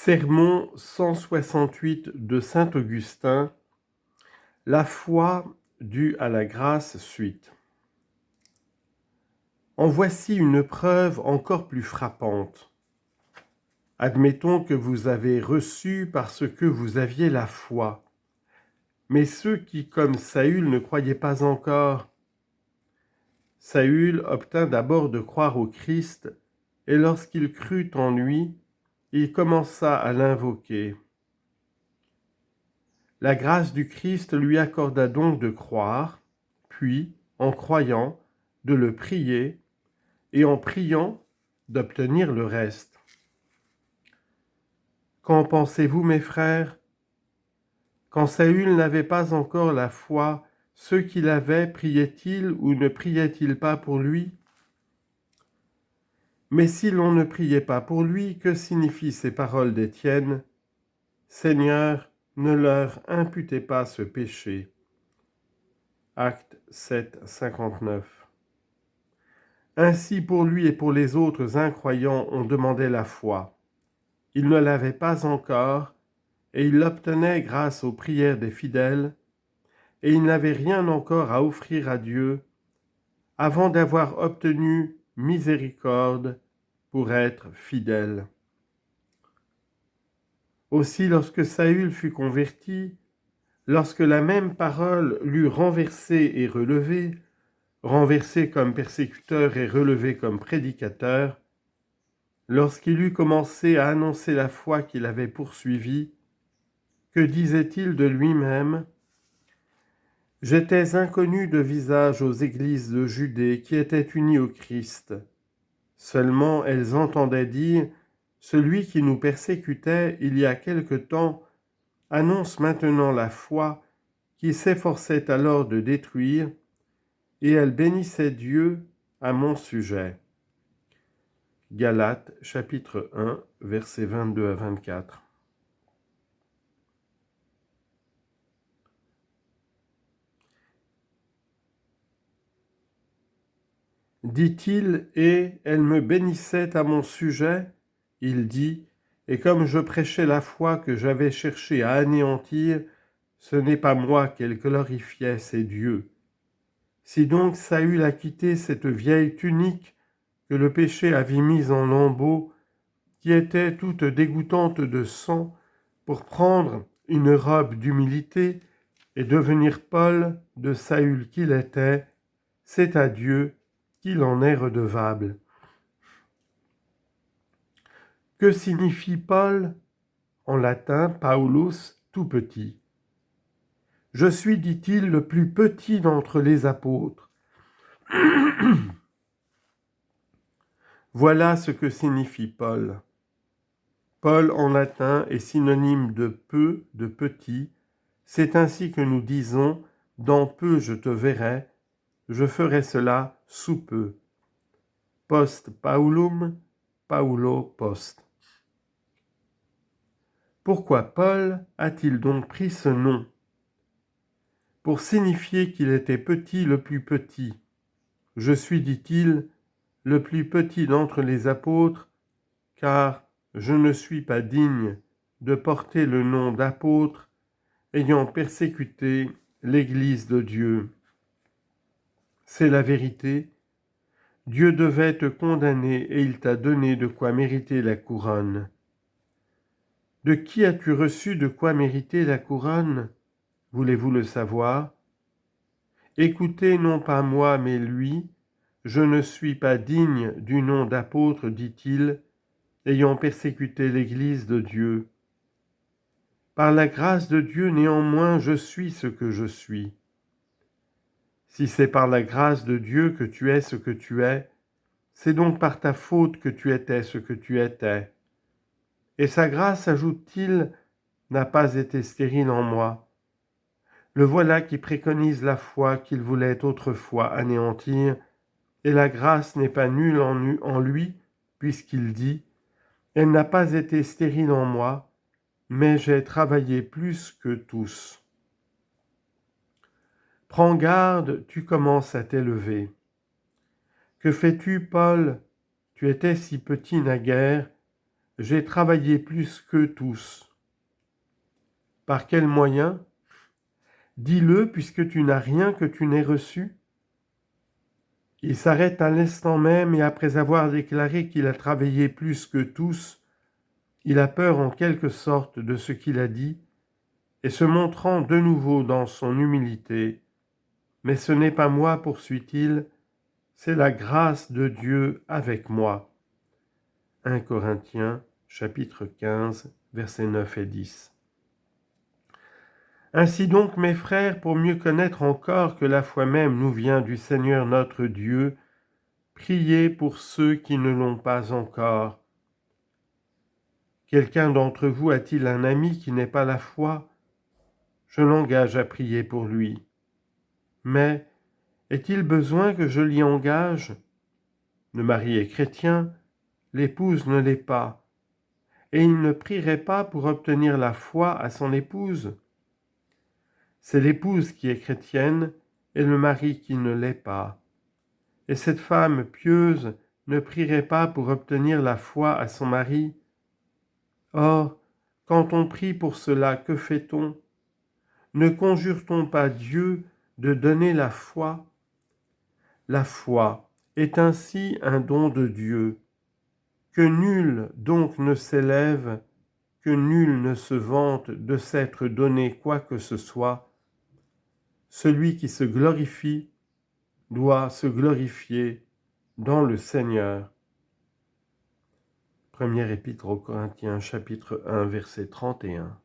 Sermon 168 de saint Augustin. La foi due à la grâce suite. En voici une preuve encore plus frappante. Admettons que vous avez reçu parce que vous aviez la foi. Mais ceux qui, comme Saül, ne croyaient pas encore. Saül obtint d'abord de croire au Christ, et lorsqu'il crut en lui, il commença à l'invoquer. La grâce du Christ lui accorda donc de croire, puis, en croyant, de le prier, et en priant, d'obtenir le reste. Qu'en pensez-vous, mes frères? Quand Saül n'avait pas encore la foi, ceux qui l'avaient priaient-ils ou ne priaient-ils pas pour lui? Mais si l'on ne priait pas pour lui, que signifient ces paroles d'Étienne? Seigneur, ne leur imputez pas ce péché. Acte 7, 59. Ainsi pour lui et pour les autres incroyants on demandait la foi. Ils ne l'avaient pas encore, et ils l'obtenaient grâce aux prières des fidèles, et ils n'avaient rien encore à offrir à Dieu, avant d'avoir obtenu miséricorde pour être fidèles. Aussi lorsque Saül fut converti, lorsque la même parole l'eut renversé et relevé, renversé comme persécuteur et relevé comme prédicateur, lorsqu'il eut commencé à annoncer la foi qu'il avait poursuivie, que disait-il de lui-même? « J'étais inconnu de visage aux églises de Judée qui étaient unies au Christ. Seulement elles entendaient dire, celui qui nous persécutait il y a quelque temps annonce maintenant la foi qui s'efforçait alors de détruire, et elles bénissaient Dieu à mon sujet. » Galates, chapitre 1, versets 22 à 24. Dit-il, et elle me bénissait à mon sujet, il dit, et comme je prêchais la foi que j'avais cherché à anéantir, ce n'est pas moi qu'elle glorifiait, c'est Dieu. Si donc Saül a quitté cette vieille tunique que le péché avait mise en lambeaux, qui était toute dégoûtante de sang, pour prendre une robe d'humilité et devenir Paul de Saül qu'il était, c'est à Dieu qu'il en est redevable. Que signifie Paul? En latin, Paulus, tout petit. Je suis, dit-il, le plus petit d'entre les apôtres. Voilà ce que signifie Paul. Paul en latin est synonyme de peu, de petit. C'est ainsi que nous disons « dans peu je te verrai », je ferai cela sous peu. Post Paulum, Paulo post. Pourquoi Paul a-t-il donc pris ce nom? Pour signifier qu'il était petit, le plus petit. Je suis, dit-il, le plus petit d'entre les apôtres, car je ne suis pas digne de porter le nom d'apôtre, ayant persécuté l'Église de Dieu. C'est la vérité. Dieu devait te condamner et il t'a donné de quoi mériter la couronne. De qui as-tu reçu de quoi mériter la couronne? Voulez-vous le savoir? Écoutez non pas moi, mais lui, je ne suis pas digne du nom d'apôtre, dit-il, ayant persécuté l'Église de Dieu. Par la grâce de Dieu, néanmoins, je suis ce que je suis. Si c'est par la grâce de Dieu que tu es ce que tu es, c'est donc par ta faute que tu étais ce que tu étais. Et sa grâce, ajoute-t-il, n'a pas été stérile en moi. Le voilà qui préconise la foi qu'il voulait autrefois anéantir, et la grâce n'est pas nulle en lui, puisqu'il dit « Elle n'a pas été stérile en moi, mais j'ai travaillé plus que tous. » Prends garde, tu commences à t'élever. Que fais-tu, Paul? Tu étais si petit naguère, j'ai travaillé plus qu'eux tous. Par quel moyen? Dis-le, puisque tu n'as rien que tu n'aies reçu. Il s'arrête à l'instant même et après avoir déclaré qu'il a travaillé plus que tous, il a peur en quelque sorte de ce qu'il a dit et se montrant de nouveau dans son humilité. Mais ce n'est pas moi, poursuit-il, c'est la grâce de Dieu avec moi. 1 Corinthiens, chapitre 15, versets 9 et 10. Ainsi donc, mes frères, pour mieux connaître encore que la foi même nous vient du Seigneur notre Dieu, priez pour ceux qui ne l'ont pas encore. Quelqu'un d'entre vous a-t-il un ami qui n'ait pas la foi? Je l'engage à prier pour lui. Mais est-il besoin que je l'y engage? Le mari est chrétien, l'épouse ne l'est pas, et il ne prierait pas pour obtenir la foi à son épouse. C'est l'épouse qui est chrétienne et le mari qui ne l'est pas. Et cette femme pieuse ne prierait pas pour obtenir la foi à son mari. Or, quand on prie pour cela, que fait-on? Ne conjure-t-on pas Dieu de donner la foi? La foi est ainsi un don de Dieu. Que nul donc ne s'élève, que nul ne se vante de s'être donné quoi que ce soit. Celui qui se glorifie doit se glorifier dans le Seigneur. Première épître aux Corinthiens, chapitre 1, verset 31.